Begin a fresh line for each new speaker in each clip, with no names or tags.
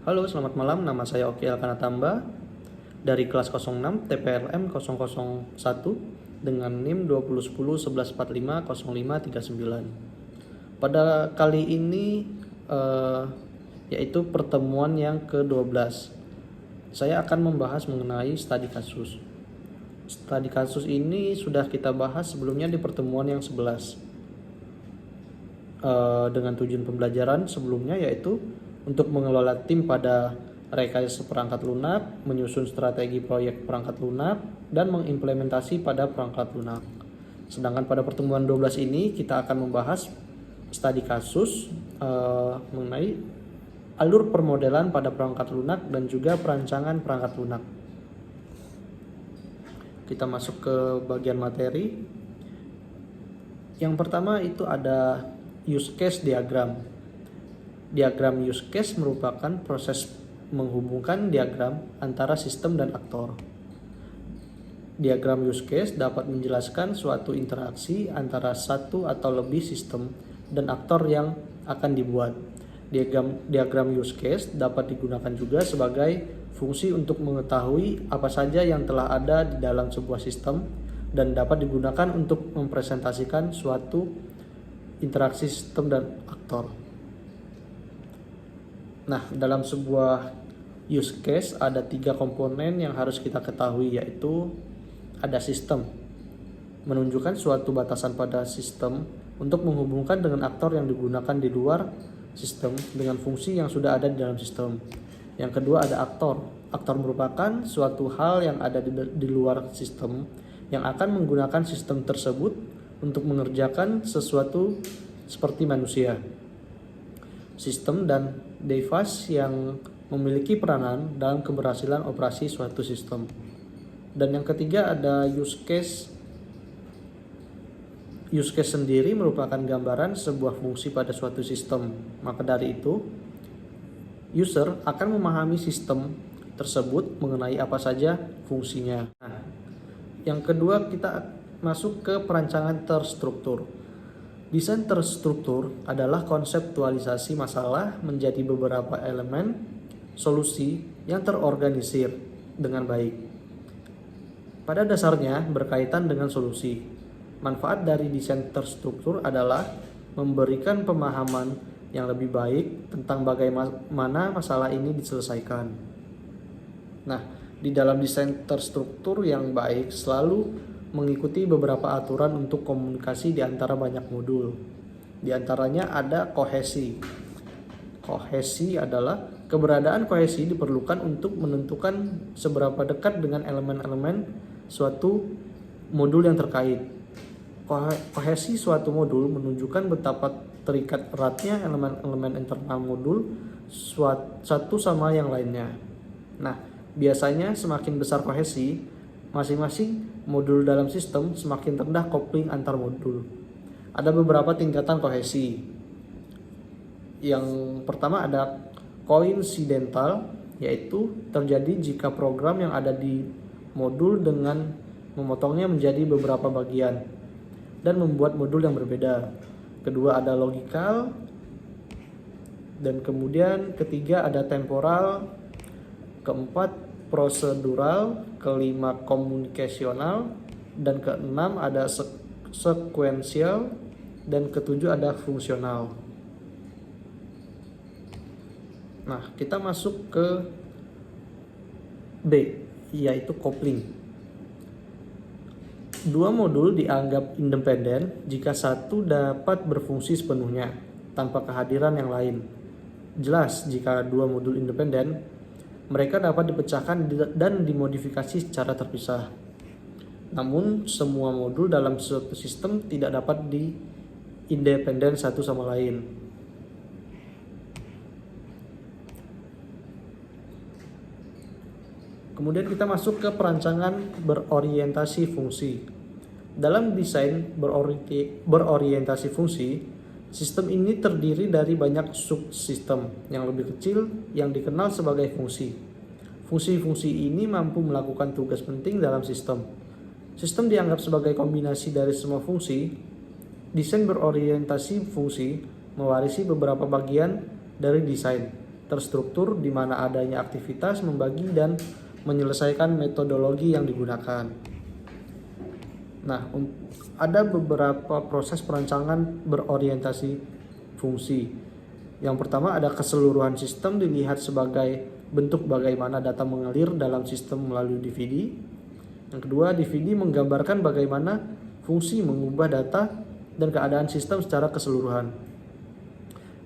Halo, selamat malam. Nama saya Oki Alkanatamba dari kelas 06 TPLM 001 dengan NIM 2010 1145 0539. Pada kali ini yaitu pertemuan yang ke-12. Saya akan membahas mengenai studi kasus. Studi kasus ini sudah kita bahas sebelumnya di pertemuan yang 11. Dengan tujuan pembelajaran sebelumnya yaitu untuk mengelola tim pada rekayasa perangkat lunak, menyusun strategi proyek perangkat lunak, dan mengimplementasi pada perangkat lunak. Sedangkan pada pertemuan 12 ini kita akan membahas studi kasus mengenai alur permodelan pada perangkat lunak dan juga perancangan perangkat lunak. Kita masuk ke bagian materi. Yang pertama itu ada use case diagram. Diagram use case merupakan proses menghubungkan diagram antara sistem dan aktor. Diagram use case dapat menjelaskan suatu interaksi antara satu atau lebih sistem dan aktor yang akan dibuat. Diagram use case dapat digunakan juga sebagai fungsi untuk mengetahui apa saja yang telah ada di dalam sebuah sistem dan dapat digunakan untuk mempresentasikan suatu interaksi sistem dan aktor. Nah, dalam sebuah use case ada 3 komponen yang harus kita ketahui, yaitu ada sistem, menunjukkan suatu batasan pada sistem untuk menghubungkan dengan aktor yang digunakan di luar sistem dengan fungsi yang sudah ada di dalam sistem. Yang kedua ada aktor. Aktor merupakan suatu hal yang ada di luar sistem yang akan menggunakan sistem tersebut untuk mengerjakan sesuatu seperti manusia. Sistem dan device yang memiliki peranan dalam keberhasilan operasi suatu sistem. Dan yang ketiga ada use case. Use case sendiri merupakan gambaran sebuah fungsi pada suatu sistem. Maka dari itu, user akan memahami sistem tersebut mengenai apa saja fungsinya. Nah, yang kedua kita masuk ke perancangan terstruktur. Desain terstruktur adalah konseptualisasi masalah menjadi beberapa elemen solusi yang terorganisir dengan baik. Pada dasarnya berkaitan dengan solusi. Manfaat dari desain terstruktur adalah memberikan pemahaman yang lebih baik tentang bagaimana masalah ini diselesaikan. Nah, di dalam desain terstruktur yang baik selalu mengikuti beberapa aturan untuk komunikasi di antara banyak modul. Di antaranya ada kohesi. Kohesi adalah keberadaan kohesi diperlukan untuk menentukan seberapa dekat dengan elemen-elemen suatu modul yang terkait. Kohesi suatu modul menunjukkan betapa terikat eratnya elemen-elemen internal modul satu sama yang lainnya. Nah, biasanya semakin besar kohesi masing-masing modul dalam sistem, semakin rendah kopling antar modul. Ada beberapa tingkatan kohesi. Yang pertama ada coincidental, yaitu terjadi jika program yang ada di modul dengan memotongnya menjadi beberapa bagian dan membuat modul yang berbeda. Kedua ada logical, dan kemudian ketiga ada temporal, keempat prosedural, kelima komunikasional, dan keenam ada sekuensial, dan ketujuh ada fungsional. Nah, kita masuk ke B, yaitu kopling. Dua modul dianggap independen jika satu dapat berfungsi sepenuhnya tanpa kehadiran yang lain. Jelas, jika dua modul independen, mereka dapat dipecahkan dan dimodifikasi secara terpisah. Namun, semua modul dalam suatu sistem tidak dapat independen satu sama lain. Kemudian kita masuk ke perancangan berorientasi fungsi. Dalam desain berorientasi fungsi, sistem ini terdiri dari banyak subsistem yang lebih kecil yang dikenal sebagai fungsi. Fungsi-fungsi ini mampu melakukan tugas penting dalam sistem. Sistem dianggap sebagai kombinasi dari semua fungsi. Desain berorientasi fungsi mewarisi beberapa bagian dari desain. terstruktur di mana adanya aktivitas, membagi, dan menyelesaikan metodologi yang digunakan. Nah, ada beberapa proses perancangan berorientasi fungsi. Yang pertama ada keseluruhan sistem dilihat sebagai bentuk bagaimana data mengalir dalam sistem melalui DVD. Yang kedua, DVD menggambarkan bagaimana fungsi mengubah data dan keadaan sistem secara keseluruhan.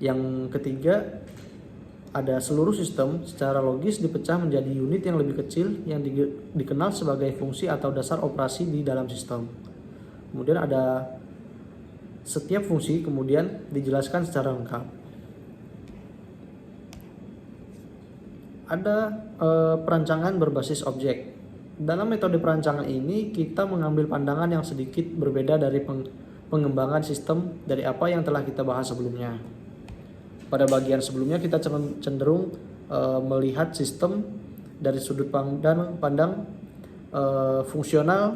Yang ketiga, ada seluruh sistem secara logis dipecah menjadi unit yang lebih kecil yang dikenal sebagai fungsi atau dasar operasi di dalam sistem. Kemudian ada setiap fungsi kemudian dijelaskan secara lengkap. Ada perancangan berbasis objek. Dalam metode perancangan ini kita mengambil pandangan yang sedikit berbeda dari pengembangan sistem dari apa yang telah kita bahas sebelumnya. Pada bagian sebelumnya kita cenderung melihat sistem dari sudut pandang fungsional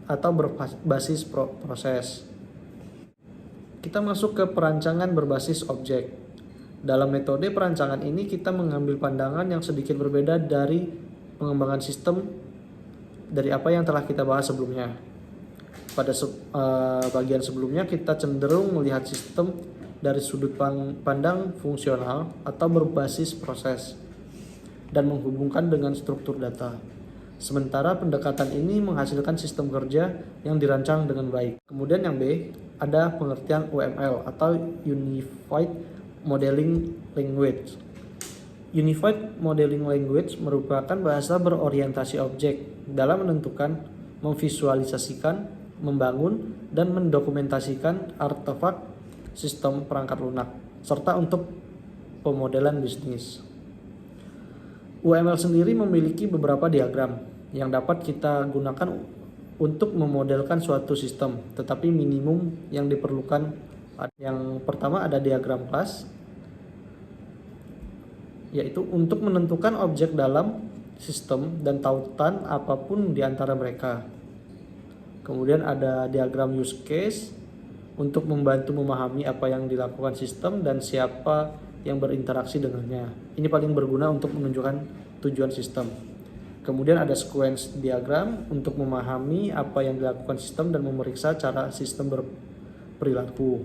atau berbasis proses. Kita masuk ke perancangan berbasis objek. Dalam metode perancangan ini kita mengambil pandangan yang sedikit berbeda dari pengembangan sistem dari apa yang telah kita bahas sebelumnya. Pada bagian sebelumnya kita cenderung melihat sistem dari sudut pandang fungsional atau berbasis proses dan menghubungkan dengan struktur data. Sementara pendekatan ini menghasilkan sistem kerja yang dirancang dengan baik. Kemudian yang B, ada pengertian UML atau Unified Modeling Language. Unified Modeling Language merupakan bahasa berorientasi objek dalam menentukan, memvisualisasikan, membangun, dan mendokumentasikan artefak sistem perangkat lunak, serta untuk pemodelan bisnis. UML sendiri memiliki beberapa diagram yang dapat kita gunakan untuk memodelkan suatu sistem, tetapi minimum yang diperlukan. Yang pertama ada diagram kelas, yaitu untuk menentukan objek dalam sistem dan tautan apapun di antara mereka. Kemudian ada diagram use case, untuk membantu memahami apa yang dilakukan sistem dan siapa yang berinteraksi dengannya. Ini paling berguna untuk menunjukkan tujuan sistem. Kemudian ada sequence diagram untuk memahami apa yang dilakukan sistem dan memeriksa cara sistem berperilaku.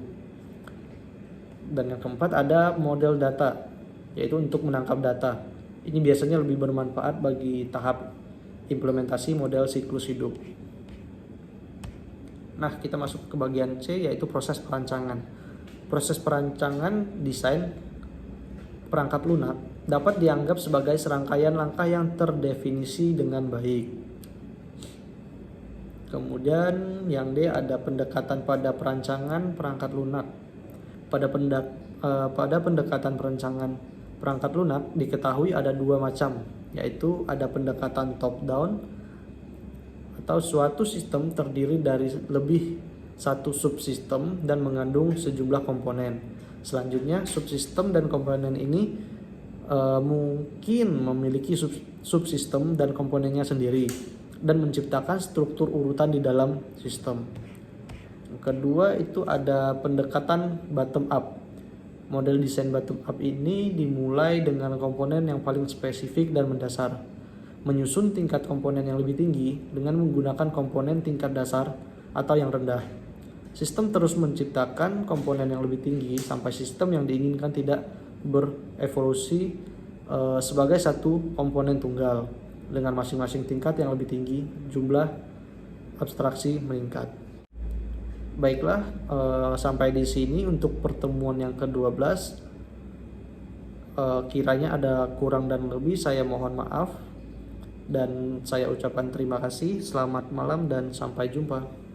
Dan yang keempat ada model data, yaitu untuk menangkap data. Ini biasanya lebih bermanfaat bagi tahap implementasi model siklus hidup. Nah, kita masuk ke bagian C, yaitu proses perancangan. Proses perancangan desain perangkat lunak dapat dianggap sebagai serangkaian langkah yang terdefinisi dengan baik. Kemudian yang D ada pendekatan pada perancangan perangkat lunak. Pada pendekatan perancangan perangkat lunak diketahui ada dua macam, yaitu ada pendekatan top down atau suatu sistem terdiri dari lebih satu subsistem dan mengandung sejumlah komponen. Selanjutnya, subsistem dan komponen ini mungkin memiliki subsistem dan komponennya sendiri dan menciptakan struktur urutan di dalam sistem. Kedua itu ada pendekatan bottom up. Model desain bottom up ini dimulai dengan komponen yang paling spesifik dan mendasar, menyusun tingkat komponen yang lebih tinggi dengan menggunakan komponen tingkat dasar atau yang rendah. Sistem terus menciptakan komponen yang lebih tinggi sampai sistem yang diinginkan tidak berevolusi sebagai satu komponen tunggal. Dengan masing-masing tingkat yang lebih tinggi, jumlah abstraksi meningkat. Baiklah, sampai di sini untuk pertemuan yang ke-12. Kiranya ada kurang dan lebih, saya mohon maaf. Dan saya ucapkan terima kasih, selamat malam dan sampai jumpa.